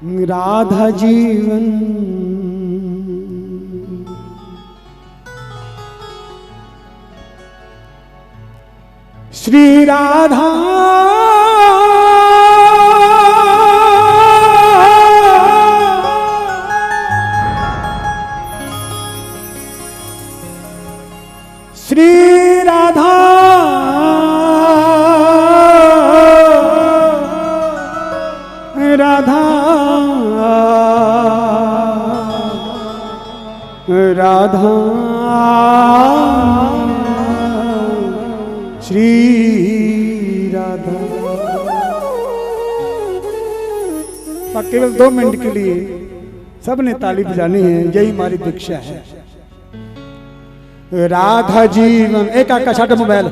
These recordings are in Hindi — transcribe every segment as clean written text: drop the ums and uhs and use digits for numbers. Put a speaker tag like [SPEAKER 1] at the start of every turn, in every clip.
[SPEAKER 1] राधा जीवन श्री राधा श्री राधा राधा राधा श्री राधा। केवल 2 मिनट के लिए सबने ताली बजानी है, यही हमारी दीक्षा है। राधा जीवन एक आका छाटा मोबाइल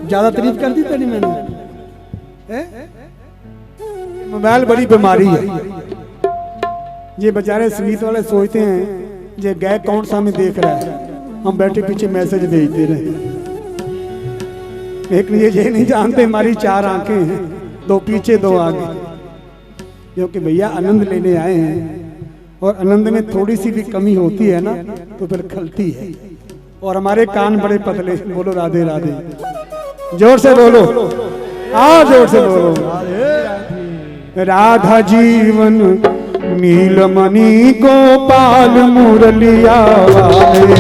[SPEAKER 1] ज्यादा तारीफ कर दी तेरी मैंने। मोबाइल बड़ी बीमारी है। ये बेचारे संगीत वाले सोचते हैं ये गए कौन सा हमें देख रहा है, हम बैठे पीछे मैसेज भेजते रहे, लेकिन ये नहीं जानते हमारी 4 आंखें हैं, 2 पीछे 2 आगे। क्योंकि भैया आनंद लेने आए हैं और आनंद में थोड़ी सी भी कमी होती है ना तो फिर खलती है। और हमारे कान बड़े पतले। बोलो राधे राधे, जोर से बोलो, जोर से बोलो। राधा जीवन नीलमणि गोपाल मुरलिया वाले,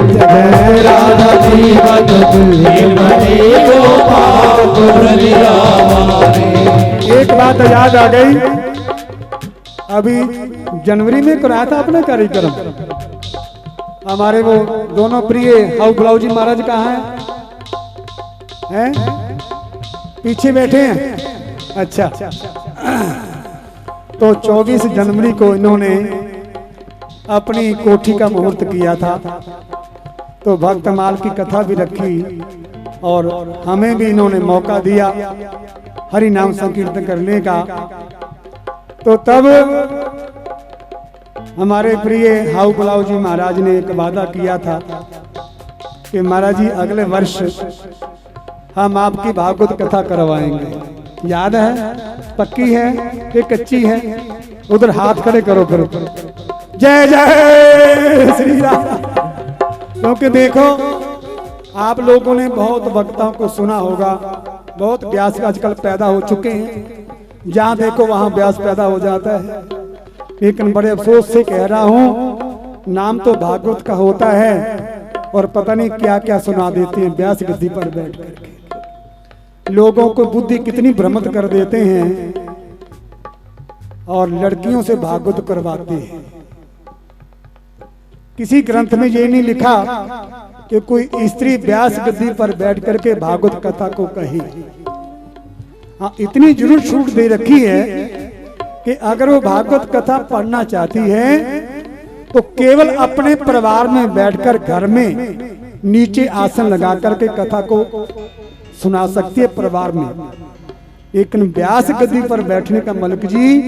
[SPEAKER 1] जय राधा जीवन नीलमणि गोपाल मुरलिया वाले। एक बात याद आ गई, अभी जनवरी में कराया था अपने कार्यक्रम। हमारे वो दोनों प्रिय हाउ गुलाउजी महाराज कहाँ हैं? पीछे बैठे हैं। अच्छा, तो 24 जनवरी को इन्होंने अपनी कोठी का मुहूर्त किया था, तो भक्तमाल की कथा भी रखी और हमें भी इन्होंने मौका दिया हरि नाम संकीर्तन करने का। तो तब हमारे प्रिय हाउ गुलाउ जी महाराज ने एक वादा किया था कि महाराज जी अगले वर्ष हम आपकी भागवत कथा करवाएंगे। याद है? पक्की है कि कच्ची है? उधर हाथ खड़े करो करो। जय जय श्री राम। क्योंकि देखो आप लोगों ने बहुत वक्ताओं को सुना होगा, बहुत व्यास आजकल पैदा हो चुके हैं, जहाँ देखो वहाँ व्यास पैदा हो जाता है। लेकिन बड़े अफसोस से कह रहा हूँ, नाम तो भागवत का होता है और पता नहीं क्या क्या सुना देते हैं व्यास गद्दी पर बैठ करके। लोगों को बुद्धि कितनी भ्रमित कर देते हैं और लड़कियों से भागवत करवाते हैं। किसी ग्रंथ में ये नहीं लिखा कि कोई स्त्री व्यास गद्दी पर बैठ करके भागवत कथा को कहे। हाँ, इतनी जरूर छूट दे रखी है कि अगर वो भागवत कथा पढ़ना चाहती है तो केवल अपने परिवार में बैठकर घर में नीचे आसन लगा करके कथा को सुना सकती है परिवार में। लेकिन व्यास गद्दी पर बैठने का मलिक जी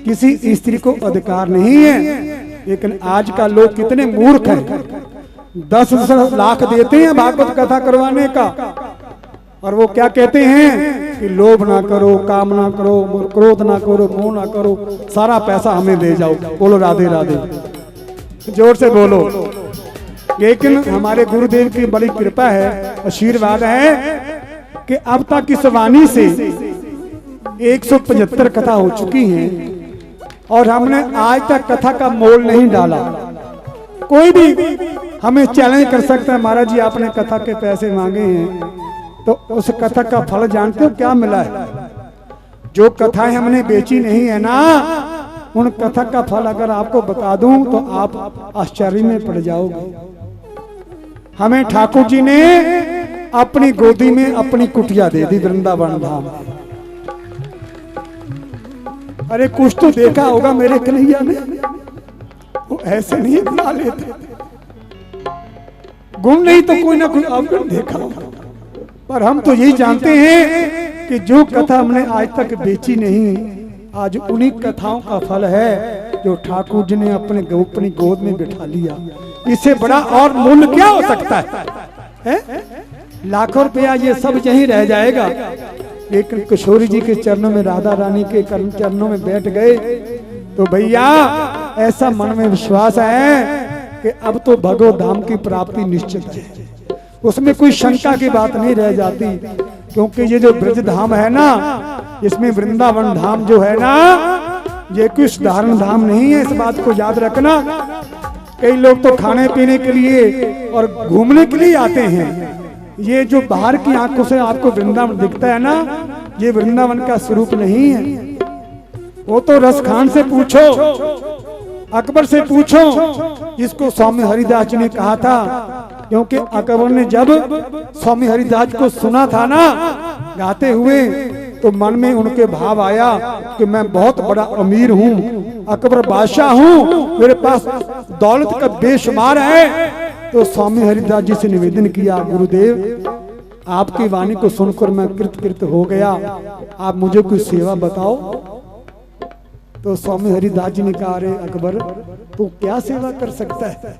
[SPEAKER 1] किसी स्त्री को अधिकार नहीं है। लेकिन आज का लोग कितने मूर्ख हैं, 10 लाख देते हैं भागवत कथा करवाने का और वो क्या कहते हैं कि लोभ ना करो, काम ना करो, क्रोध ना करो, मोह ना करो, सारा पैसा हमें दे जाओ। बोलो राधे राधे, जोर से बोलो। लेकिन हमारे गुरुदेव की बड़ी कृपा है, आशीर्वाद है कि अब तक इस वाणी से 175 कथा हो चुकी हैं और हमने आज तक कथा का मोल नहीं डाला। कोई भी हमें चैलेंज कर सकता है, महाराज जी आपने कथा के पैसे मांगे हैं, तो उस कथा का फल जानते हो क्या मिला है? जो कथाएं हमने बेची नहीं है ना, उन कथा का फल अगर आपको बता दूं तो आप आश्चर्य में पड़ जाओगे। हमें ठाकुर जी ने अपनी गोदी में अपनी कुटिया दे दी वृंदावन धाम। अरे कुछ तो देखा होगा मेरे कन्हैया ने, वो ऐसे नहीं बना लेते। गुण नहीं तो कोई ना कोई अवगुण देखा होगा, पर हम तो यही जानते हैं कि जो कथा हमने आज तक बेची नहीं, आज उन्हीं कथाओं का फल है जो ठाकुर जी ने अपनी गोद में बिठा लिया। इससे बड़ा और मूल्य क्या हो सकता है? लाखों रुपया ये सब यहीं रह जाएगा, लेकिन किशोरी जी के चरणों में, राधा रानी के चरणों में बैठ गए तो भैया ऐसा मन में विश्वास है कि अब तो भगवत धाम की प्राप्ति निश्चित है, उसमें कोई शंका की बात नहीं रह जाती। क्योंकि ये जो ब्रज धाम है ना, इसमें वृंदावन धाम जो है ना, ये कोई साधारण धाम नहीं है, इस बात को याद रखना। कई लोग तो खाने पीने के लिए और घूमने के लिए आते हैं। ये जो बाहर की आंखों से आपको वृंदावन दिखता है ना, ये वृंदावन का स्वरूप नहीं है। वो तो रसखान से पूछो, अकबर से पूछो, इसको स्वामी हरिदास जी ने कहा था। क्योंकि अकबर ने जब स्वामी हरिदास को सुना था ना गाते हुए, तो मन में उनके भाव आया कि मैं बहुत बड़ा अमीर हूँ, अकबर बादशाह हूँ, मेरे पास दौलत का बेशुमार है। तो स्वामी हरिदास जी से निवेदन किया, गुरुदेव आपकी वाणी को सुनकर मैं कृत हो गया, आप मुझे कोई सेवा बताओ। तो स्वामी हरिदास जी ने कहा, अरे अकबर तू क्या सेवा कर सकता है?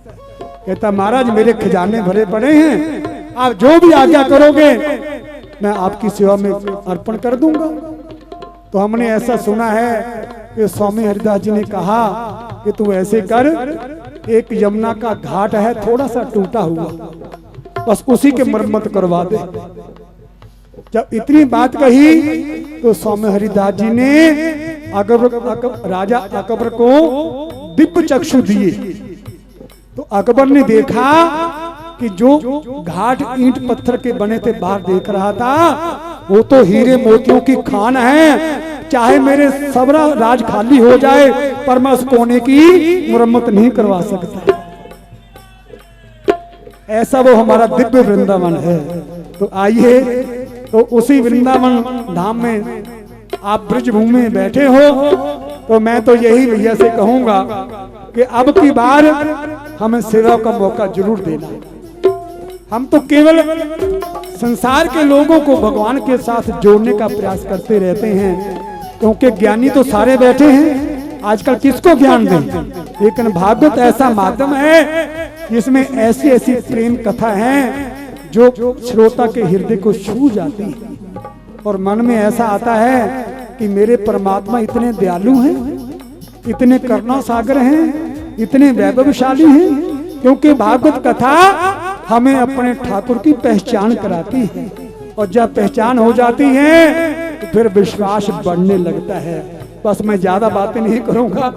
[SPEAKER 1] कहता, महाराज मेरे खजाने भरे पड़े हैं, आप जो भी आज्ञा करोगे मैं आपकी सेवा में अर्पण कर दूंगा। तो हमने ऐसा सुना है कि स्वामी हरिदास जी ने कहा कि तू ऐसे कर, एक यमुना का घाट है थोड़ा सा टूटा हुआ, बस उसी के मरम्मत करवा दे। जब इतनी बात कही तो स्वामी हरिदास जी ने राजा अकबर को दिव्य चक्षु दिए। तो अकबर ने देखा कि जो घाट ईंट पत्थर के बने थे बाहर देख रहा था, वो तो हीरे मोतियों की खान है। चाहे मेरे सबरा राज खाली हो जाए पर मैं उस कोने की मुरम्मत नहीं करवा सकता। ऐसा वो हमारा दिव्य वृंदावन है। तो आइए, तो उसी वृंदावन धाम में आप ब्रजभूमि में बैठे हो, तो मैं तो यही भैया से कहूंगा कि अब की बार हमें सेवा का मौका जरूर देना। हम तो केवल संसार के लोगों को भगवान के साथ जोड़ने का प्रयास करते रहते हैं, क्योंकि ज्ञानी तो सारे बैठे हैं, आजकल किसको ज्ञान दें। लेकिन भागवत ऐसा माध्यम है जिसमें ऐसी ऐसी प्रेम कथा है जो श्रोता के हृदय को छू जाती है, और मन में ऐसा आता है कि मेरे परमात्मा इतने दयालु हैं, इतने करुणा सागर हैं, इतने वैभवशाली हैं। क्योंकि भागवत कथा हमें अपने ठाकुर की पहचान कराती है, और जब पहचान हो जाती है तो फिर विश्वास बढ़ने लगता है। बस मैं ज्यादा बातें नहीं करूंगा,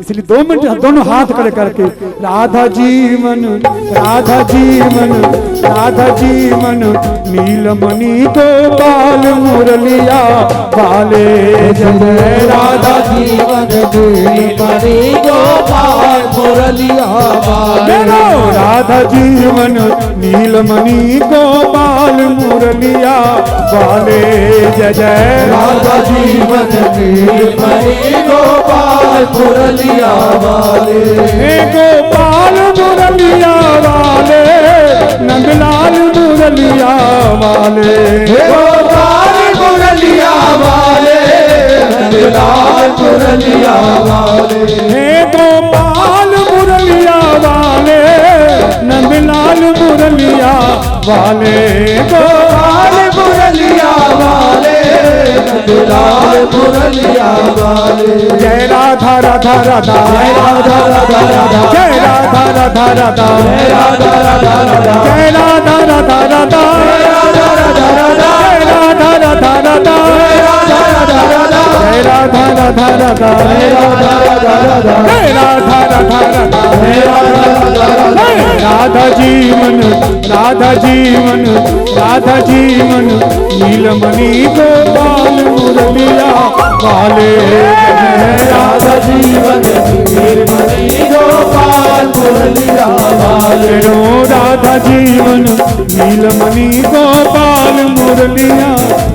[SPEAKER 1] इसलिए 2 मिनट दोनों हाथ खड़े करके राधा जीवन राधा जीवन राधा जीवन नीलमणि गोपाल मुरलिया वाले, जय राधा जीवन नीलमणि गोपाल मुरलिया वाले, राधा जीवन नीलमणि गोपाल मुरलिया वाले, जय जय
[SPEAKER 2] राधा जीवन नीलमणि गोपाल मुरलिया वाले,
[SPEAKER 1] गोपाल मुरलिया वाले, नंदलाल मुरलिया वाले,
[SPEAKER 2] गोपाल मुरलिया वाले, नंदलाल मुरलिया वाले,
[SPEAKER 1] गोपाल मुरलिया वाले, नंदलाल मुरलिया वाले,
[SPEAKER 2] गोपाल मुरलिया वाले, नंदलाल मुरलिया वाले,
[SPEAKER 1] जय राधा राधा राधा,
[SPEAKER 2] जय राधा राधा राधा,
[SPEAKER 1] जय राधा राधा राधा,
[SPEAKER 2] जय राधा राधा राधा,
[SPEAKER 1] जय राधा राधा राधा,
[SPEAKER 2] जय राधा राधा राधा,
[SPEAKER 1] जय राधा राधा राधा,
[SPEAKER 2] जय राधा राधा राधा,
[SPEAKER 1] जय राधा राधा राधा,
[SPEAKER 2] जय राधा राधा राधा,
[SPEAKER 1] जय राधा राधा राधा,
[SPEAKER 2] जय राधा राधा राधा,
[SPEAKER 1] राधा जीवन राधा जीवन राधा जीवन नीलमणि गोपाल मुरलिया वाले,
[SPEAKER 2] राधा जीवन नीलमणि गोपाल मुरलिया वाले,
[SPEAKER 1] राधा जीवन नीलमणि गोपाल मुरलिया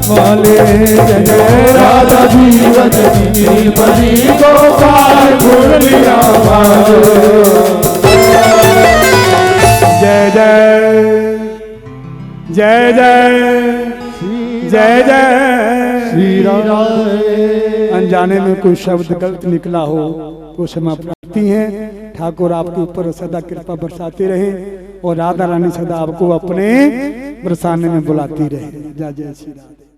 [SPEAKER 1] वाले, जय
[SPEAKER 2] राधा जीवन नीलमणि गोपाल मुरलिया वाले,
[SPEAKER 1] जय जय जय जय जय जय
[SPEAKER 2] श्री राम।
[SPEAKER 1] अनजाने में कोई शब्द गलत निकला हो तो क्षमा प्रार्थी हैं। ठाकुर आपके ऊपर सदा कृपा बरसाते रहे और राधा रानी सदा आपको अपने बरसाने में बुलाती रहे। जय जय श्री राम।